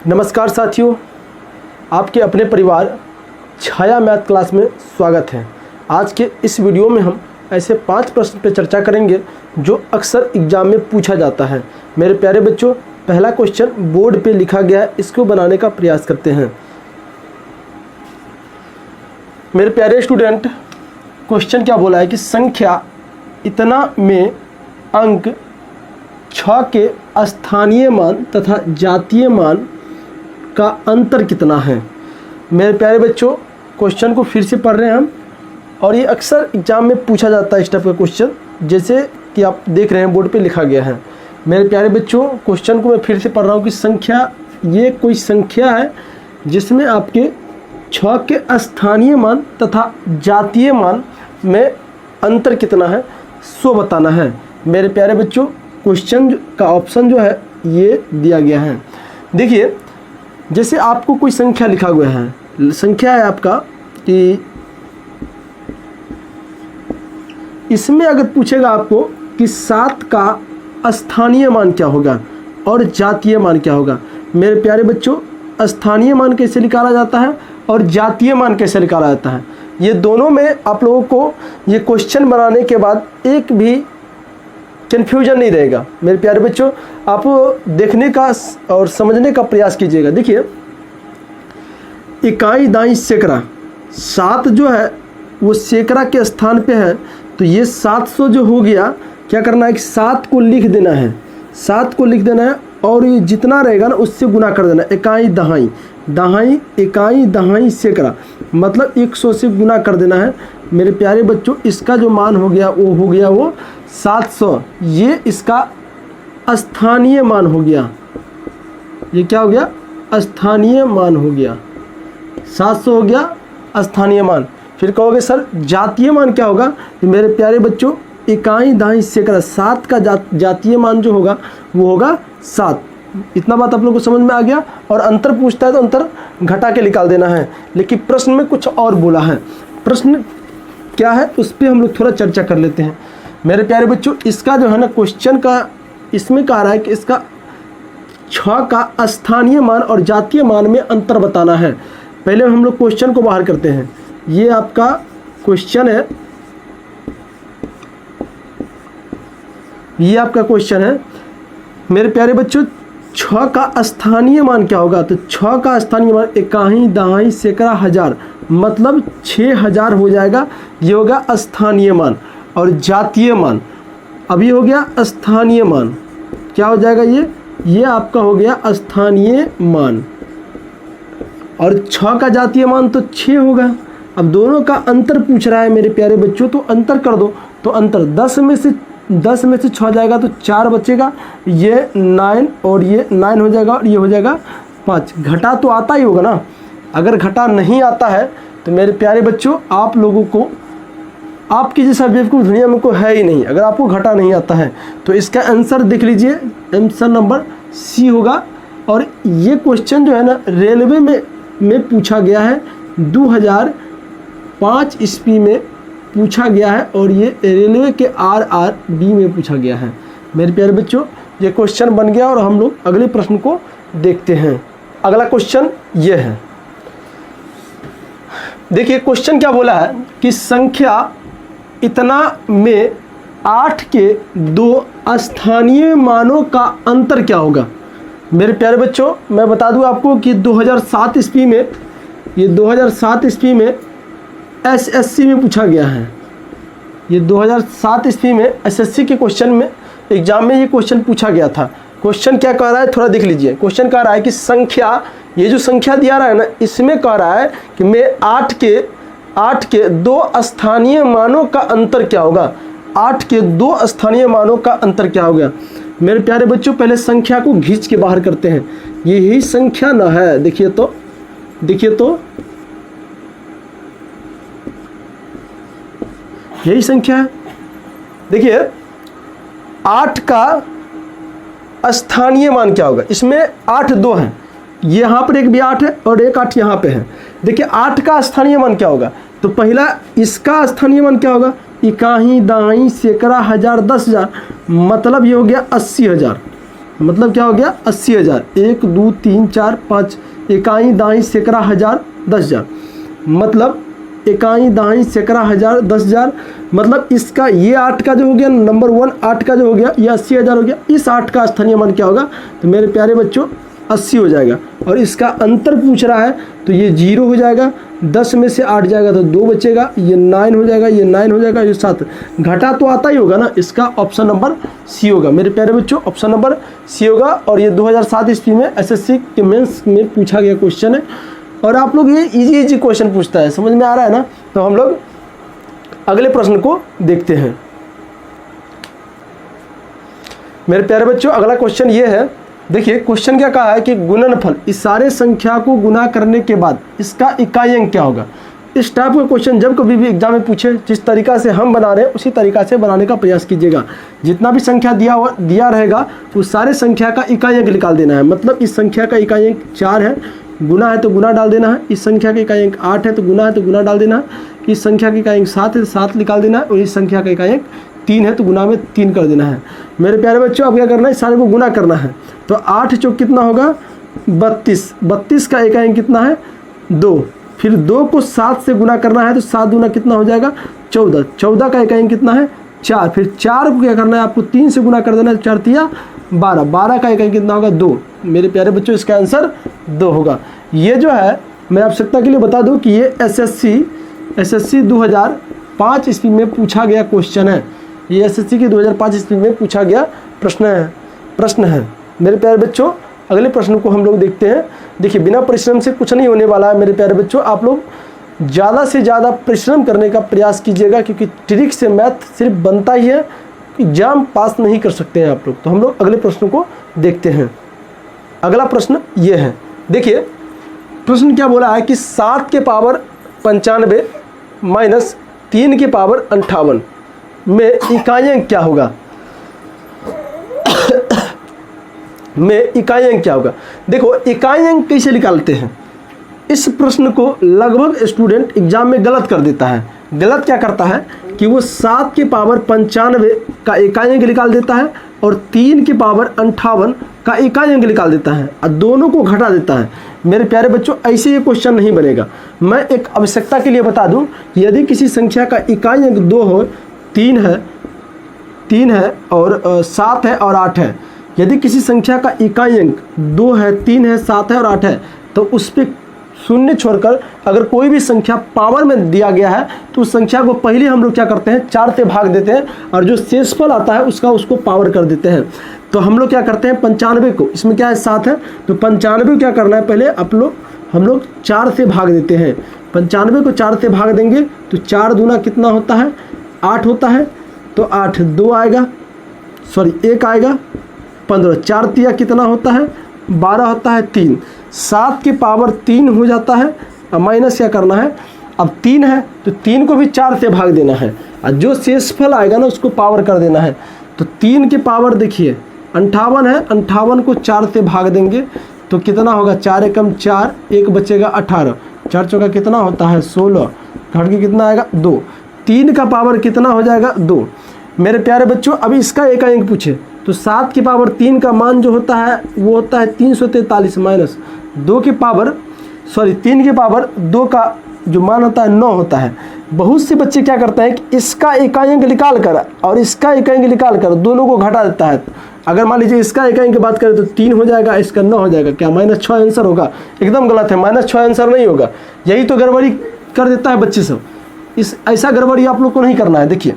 नमस्कार साथियों, आपके अपने परिवार छाया मैथ क्लास में स्वागत है। आज के इस वीडियो में हम ऐसे 5 प्रश्न पर चर्चा करेंगे जो अक्सर एग्जाम में पूछा जाता है। मेरे प्यारे बच्चों, पहला क्वेश्चन बोर्ड पे लिखा गया है, इसको बनाने का प्रयास करते हैं। मेरे प्यारे स्टूडेंट, क्वेश्चन क्या बोला है कि संख्या इतना में अंक 6 के स्थानीय मान तथा जातीय मान का अंतर कितना है। मेरे प्यारे बच्चों, क्वेश्चन को फिर से पढ़ रहे हैं हम, और ये अक्सर एग्जाम में पूछा जाता है इस टाइप का क्वेश्चन, जैसे कि आप देख रहे हैं बोर्ड पे लिखा गया है। मेरे प्यारे बच्चों, क्वेश्चन को मैं फिर से पढ़ रहा हूँ कि संख्या, ये कोई संख्या है जिसमें आपके 6 के स्थानीय मान तथा जातीय मान में अंतर कितना है सो बताना है। मेरे प्यारे बच्चों, क्वेश्चन का ऑप्शन जो है ये दिया गया है। देखिए, जैसे आपको कोई संख्या लिखा हुआ है, संख्या है आपका कि इसमें अगर पूछेगा आपको कि 7 का स्थानीय मान क्या होगा और जातीय मान क्या होगा। मेरे प्यारे बच्चों, स्थानीय मान कैसे निकाला जाता है और जातीय मान कैसे निकाला जाता है, ये दोनों में आप लोगों को ये क्वेश्चन बनाने के बाद एक भी कन्फ्यूजन नहीं रहेगा। मेरे प्यारे बच्चों, आप देखने का और समझने का प्रयास कीजिएगा। देखिए, इकाई दाई सैकड़ा, 7 जो है वो सैकड़ा के स्थान पे है, तो ये 700 जो हो गया, क्या करना है कि 7 को लिख देना है, 7 को लिख देना है और ये जितना रहेगा ना उससे गुना कर देना। इकाई दहाई, दहाई इकाई दहाई सैकड़ा, मतलब 100 से गुना कर देना है। मेरे प्यारे बच्चों, इसका जो मान हो गया वो हो गया वो 700। ये इसका स्थानीय मान हो गया, ये क्या हो गया, स्थानीय मान हो गया, 700 हो गया स्थानीय मान। फिर कहोगे सर जातीय मान क्या होगा, तो मेरे प्यारे बच्चों, इकाई दहाई सैकड़ा, 7 का जातीय मान जो होगा वो होगा 7। इतना बात आप लोगों को समझ में आ गया। और अंतर पूछता है तो अंतर घटा के निकाल देना है, लेकिन प्रश्न में कुछ और बोला है। प्रश्न क्या है उस पर हम लोग थोड़ा चर्चा कर लेते हैं। मेरे प्यारे बच्चों, इसका जो है ना क्वेश्चन का, इसमें कह रहा है कि इसका 6 का स्थानीय मान और जातीय मान में अंतर बताना है। पहले हम लोग क्वेश्चन को बाहर करते हैं। ये आपका क्वेश्चन है, ये आपका क्वेश्चन है। मेरे प्यारे बच्चों, 6 का स्थानीय मान क्या होगा, तो 6 का स्थानीय मान इकाई दहाई सैकड़ा हजार, मतलब 6000 हो जाएगा। ये होगा स्थानीय मान। और जातीय मान, अभी हो गया स्थानीय मान, क्या हो जाएगा, ये आपका हो गया स्थानीय मान। और 6 का जातीय मान तो 6 होगा। अब दोनों का अंतर पूछ रहा है मेरे प्यारे बच्चों, तो अंतर कर दो। तो अंतर 10 में से 6 जाएगा तो 4 बचेगा, ये 9 और ये 9 हो जाएगा और ये हो जाएगा 5। घटा तो आता ही होगा ना। अगर घटा नहीं आता है तो मेरे प्यारे बच्चों, आप लोगों को, आपकी जैसा बेवकूफ़ दुनिया में कोई है ही नहीं अगर आपको घटा नहीं आता है। तो इसका आंसर देख लीजिए, आंसर नंबर सी होगा। और ये क्वेश्चन जो है ना रेलवे में पूछा गया है, 2005 ईस्वी में पूछा गया है, और ये रेलवे के RRB में पूछा गया है। मेरे प्यारे बच्चों, ये क्वेश्चन बन गया और हम लोग अगले प्रश्न को देखते हैं। अगला क्वेश्चन ये है। देखिए, क्वेश्चन क्या बोला है कि संख्या इतना में 8 के 2 स्थानीय मानों का अंतर क्या होगा। मेरे प्यारे बच्चों, मैं बता दूं आपको कि 2007 ईस्वी में, ये 2007 ईस्वी में SSC में पूछा गया है। ये 2007 ईस्वी में SSC के क्वेश्चन में, एग्जाम में ये क्वेश्चन पूछा गया था। क्वेश्चन क्या कह रहा है, थोड़ा देख लीजिए। क्वेश्चन कह रहा है कि संख्या, ये जो संख्या दिया रहा है ना, इसमें कह रहा है कि मैं 8 के 2 स्थानीय मानों का अंतर क्या होगा। 8 के 2 स्थानीय मानों का अंतर क्या होगा। मेरे प्यारे बच्चों, पहले संख्या को खींच के बाहर करते हैं। यही संख्या ना है, देखिए तो यही संख्या है। देखिए, 8 का स्थानीय मान क्या होगा, इसमें 8 2 हैं, यहाँ पर एक भी 8 है और एक 8 यहाँ पे है। देखिए, 8 का स्थानीय मान क्या होगा, तो पहला इसका स्थानीय मान क्या होगा, इकाई दाई सैकड़ा हजार 10,000, मतलब ये हो गया 80,000। मतलब क्या हो गया 80,000। 1 2 3 4 5 इकाई दाई सैकड़ा हज़ार 10,000, मतलब इकाई दाई सैकड़ा हज़ार 10,000, मतलब इसका ये 8 का जो हो गया नंबर 1, 8 का जो हो गया ये 80,000 हो गया। इस 8 का स्थानीय मान क्या होगा, तो मेरे प्यारे बच्चों 80 हो जाएगा। और इसका अंतर पूछ रहा है तो ये 0 हो जाएगा। 10 में से 8 जाएगा तो 2 बचेगा, ये 9 हो जाएगा, ये 9 हो जाएगा, ये 7। घटा तो आता ही होगा ना, इसका ऑप्शन नंबर सी होगा मेरे प्यारे बच्चों, ऑप्शन नंबर सी होगा। और ये 2007 ईस्वी में एसएससी के मेंस में पूछा गया क्वेश्चन है। और आप लोग ये इजी क्वेश्चन पूछता है, समझ में आ रहा है ना। तो हम लोग अगले प्रश्न को देखते हैं मेरे प्यारे बच्चों। अगला क्वेश्चन ये है, देखिए क्वेश्चन क्या कहा है कि गुणनफल, इस सारे संख्या को गुना करने के बाद इसका इकाई अंक क्या होगा। इस टाइप का क्वेश्चन जब कभी भी एग्जाम में पूछे, जिस तरीका से हम बना रहे हैं उसी तरीका से बनाने का प्रयास कीजिएगा। जितना भी संख्या दिया रहेगा उस सारे संख्या का इकाई अंक निकाल देना है। मतलब इस संख्या का इकाई अंक 4 है, गुना है तो गुना डाल देना है। इस संख्या का इकाई अंक 8 है तो गुना है तो गुना डाल देना है। इस संख्या का इकाई अंक 7 है तो 7 निकाल देना है। और इस संख्या का इकाई अंक 3 है तो गुना में 3 कर देना है। मेरे प्यारे बच्चों अब क्या करना है, इस सारे को गुना करना है। तो 8 चौक कितना होगा 32, 32 का इकाई अंक कितना है 2। फिर 2 को 7 से गुना करना है तो 7 दूना कितना हो जाएगा 14, 14 का इकाई अंक कितना है 4। फिर 4 को क्या करना है आपको 3 से गुना कर देना है, 4 तिया 12, 12 का इकाई कितना होगा 2। मेरे प्यारे बच्चों इसका आंसर 2 होगा। ये जो है मैं आवश्यकता के लिए बता दूं कि ये एसएससी 2005 ईस्वी में पूछा गया क्वेश्चन है। ये एसएससी के 2005 ईस्वी में पूछा गया प्रश्न है मेरे प्यारे बच्चों। अगले प्रश्न को हम लोग देखते हैं। देखिए बिना परिश्रम से कुछ नहीं होने वाला है मेरे प्यारे बच्चों। आप लोग ज़्यादा से ज़्यादा परिश्रम करने का प्रयास कीजिएगा, क्योंकि ट्रिक से मैथ सिर्फ बनता ही है, एग्जाम पास नहीं कर सकते हैं आप लोग। तो हम लोग अगले प्रश्न को देखते हैं। अगला प्रश्न ये है, देखिए प्रश्न क्या बोला है कि 7 के पावर 95 माइनस 3 के पावर 58 में इकाई अंक क्या होगा में इकाई अंक क्या होगा। देखो इकाई अंक कैसे निकालते हैं, इस प्रश्न को लगभग स्टूडेंट एग्जाम में गलत कर देता है। गलत क्या करता है कि वो 7 के पावर 95 का इकाई अंक निकाल देता है और 3 के पावर 58 का इकाई अंक निकाल देता है और दोनों को घटा देता है। मेरे प्यारे बच्चों ऐसे ये क्वेश्चन नहीं बनेगा। मैं एक आवश्यकता के लिए बता दूं, यदि किसी संख्या का इकाई अंक 2 हो, 3 है और 7 है और 8 है। यदि किसी संख्या का इकाई अंक 2 है, 3 है, 7 है और 8 है, तो उस पर शून्य छोड़कर अगर कोई भी संख्या पावर में दिया गया है तो उस संख्या को पहले हम लोग क्या करते हैं 4 से भाग देते हैं और जो शेषफल आता है उसको पावर कर देते हैं। तो हम लोग क्या करते हैं 95 को, इसमें क्या है 7 है तो 95 क्या करना है पहले हम लोग 4 से भाग देते हैं। 95 को 4 से भाग देंगे तो 4 दूना कितना होता है 8 होता है। तो 8 2 आएगा, सॉरी 1 आएगा 15, 4 तिया कितना होता है 12 होता है 3। 7 के पावर 3 हो जाता है। अब माइनस क्या करना है, अब 3 है तो 3 को भी 4 से भाग देना है और जो शेषफल आएगा ना उसको पावर कर देना है। तो 3 के पावर देखिए 58 है, 58 को 4 से भाग देंगे तो कितना होगा 4 एकम 4, 1 बचेगा 18, 4 चौका कितना होता है 16, घट के कितना आएगा 2। 3 का पावर कितना हो जाएगा 2। मेरे प्यारे बच्चों अभी इसका इकाई अंक पूछे तो 7 की पावर 3 का मान जो होता है वो होता है 343 माइनस 2 के पावर 3 के पावर 2 का जो मान होता है 9 होता है। बहुत से बच्चे क्या करते हैं कि इसका इकाई अंक निकाल कर और इसका इकाई अंक निकाल कर दोनों को घटा देता है। अगर मान लीजिए इसका इकाई की बात करें तो 3 हो जाएगा, इसका 9 हो जाएगा, क्या -6 आंसर होगा? एकदम गलत है, -6 आंसर नहीं होगा। यही तो गड़बड़ी कर देता है बच्चे सब। ऐसा गड़बड़ी आप लोग को नहीं करना है। देखिए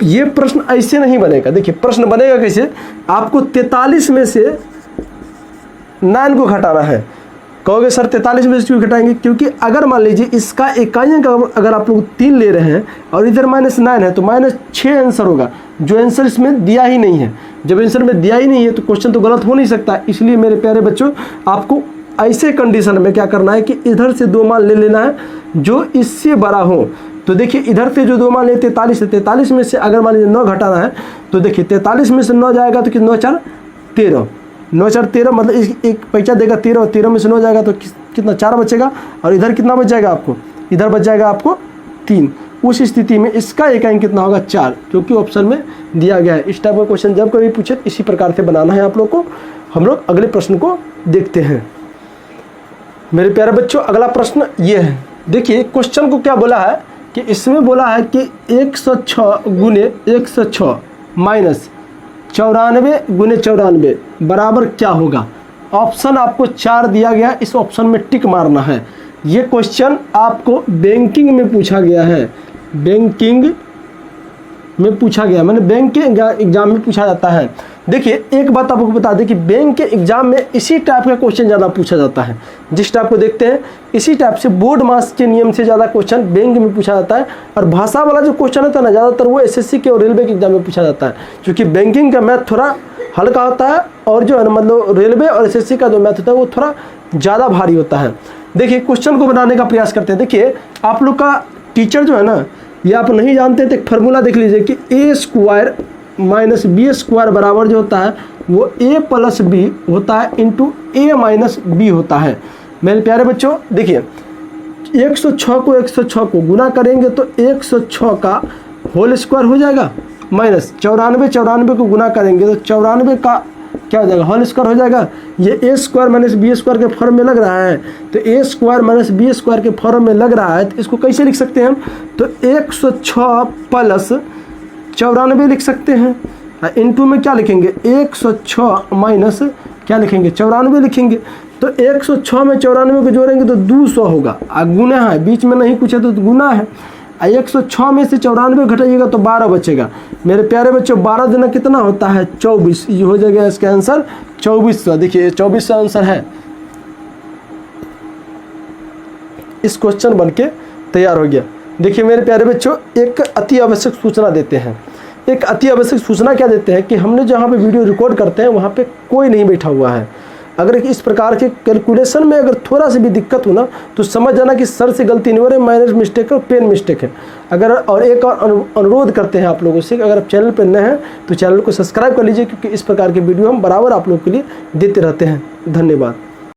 ये प्रश्न ऐसे नहीं बनेगा। देखिए प्रश्न बनेगा कैसे, आपको 43 में से 9 को घटाना है। कहोगे सर 43 में से क्यों घटाएंगे? क्योंकि अगर मान लीजिए इसका इकाई अंक अगर आप लोग 3 ले रहे हैं और इधर -9 है तो -6 आंसर होगा, जो आंसर इसमें दिया ही नहीं है। जब आंसर में दिया ही नहीं है तो क्वेश्चन तो गलत हो नहीं सकता। इसलिए मेरे प्यारे बच्चों आपको ऐसे कंडीशन में क्या करना है कि इधर से 2 मान ले लेना है जो इससे बड़ा हो। तो देखिए इधर से जो 2 मान ले 43 है, 43 में से अगर मान लीजिए 9 घटाना है तो देखिए 43 में से 9 जाएगा तो 9 4 13, 9 4 13 मतलब एक पैसा देगा 13, 13 में से 9 जाएगा तो कितना 4 बचेगा और इधर कितना बच जाएगा आपको, इधर बच जाएगा आपको 3। उस स्थिति में इसका एकांक कितना होगा 4, क्योंकि ऑप्शन में दिया गया है। इस टाइप का क्वेश्चन जब कभी पूछे इसी प्रकार से बनाना है आप लोग को। हम लोग अगले प्रश्न को देखते हैं मेरे प्यारे बच्चों। अगला प्रश्न ये है, देखिए क्वेश्चन को क्या बोला है कि इसमें बोला है कि 106 गुने 106 माइनस 94 गुने 94 बराबर क्या होगा। ऑप्शन आपको 4 दिया गया, इस ऑप्शन में टिक मारना है। ये क्वेश्चन आपको बैंकिंग में पूछा गया है, बैंकिंग में पूछा गया, मैंने बैंक के एग्जाम में पूछा जाता है। देखिए एक बात आपको बता दें कि बैंक के एग्जाम में इसी टाइप का क्वेश्चन ज़्यादा पूछा जाता है। जिस टाइप को देखते हैं इसी टाइप से बोर्ड मास के नियम से ज़्यादा क्वेश्चन बैंक में पूछा जाता है। और भाषा वाला जो क्वेश्चन होता है ना, ज़्यादातर वो एसएससी के और रेलवे के एग्जाम में पूछा जाता है, क्योंकि बैंकिंग का मैथ थोड़ा हल्का होता है और जो है ना मतलब रेलवे और एसएससी का जो मैथ होता है वो थोड़ा ज़्यादा भारी होता है। देखिए क्वेश्चन को बनाने का प्रयास करते हैं। देखिए आप लोग का टीचर जो है ना, ये आप नहीं जानते तो एक फार्मूला देख लीजिए कि ए स्क्वायर माइनस बी स्क्वायर बराबर जो होता है वो ए प्लस बी होता है इंटू ए माइनस बी होता है। मेरे प्यारे बच्चों देखिए 106 को गुना करेंगे तो 106 का होल स्क्वायर हो जाएगा, माइनस 94 को गुना करेंगे तो 94 का क्या हो जाएगा, होल स्क्वायर हो जाएगा। ये ए स्क्वायर माइनस बी स्क्वायर के फॉर्म में लग रहा है, तो ए स्क्वायर माइनस बी स्क्वायर के फॉर्म में लग रहा है, तो इसको कैसे लिख सकते हैं हम, तो 106 प्लस 94 लिख सकते हैं। इनटू में क्या लिखेंगे 106 माइनस क्या लिखेंगे 94 लिखेंगे। तो 106 में 94 को जोड़ेंगे तो 200 होगा, गुना है, बीच में नहीं कुछ है तो गुना है। 106 में से 94 घटाइएगा तो 12 बचेगा। मेरे प्यारे बच्चों 12 दिन कितना होता है 24, ये हो जाएगा इसका आंसर 2400। देखिए 2400 आंसर है। इस क्वेश्चन बनके तैयार हो गया। देखिए मेरे प्यारे बच्चों एक अति आवश्यक सूचना देते हैं। एक अति आवश्यक सूचना क्या देते हैं कि हमने जहाँ पे वीडियो रिकॉर्ड करते हैं वहाँ पे कोई नहीं बैठा हुआ है। अगर इस प्रकार के कैलकुलेशन में अगर थोड़ा सी भी दिक्कत हो ना तो समझ जाना कि सर से गलती नहीं हो रही, माइनर मिस्टेक और पेन मिस्टेक है। अगर और एक और अनुरोध करते हैं आप लोगों से कि अगर आप चैनल पर नए हैं तो चैनल को सब्सक्राइब कर लीजिए, क्योंकि इस प्रकार के वीडियो हम बराबर आप लोगों के लिए देते रहते हैं। धन्यवाद।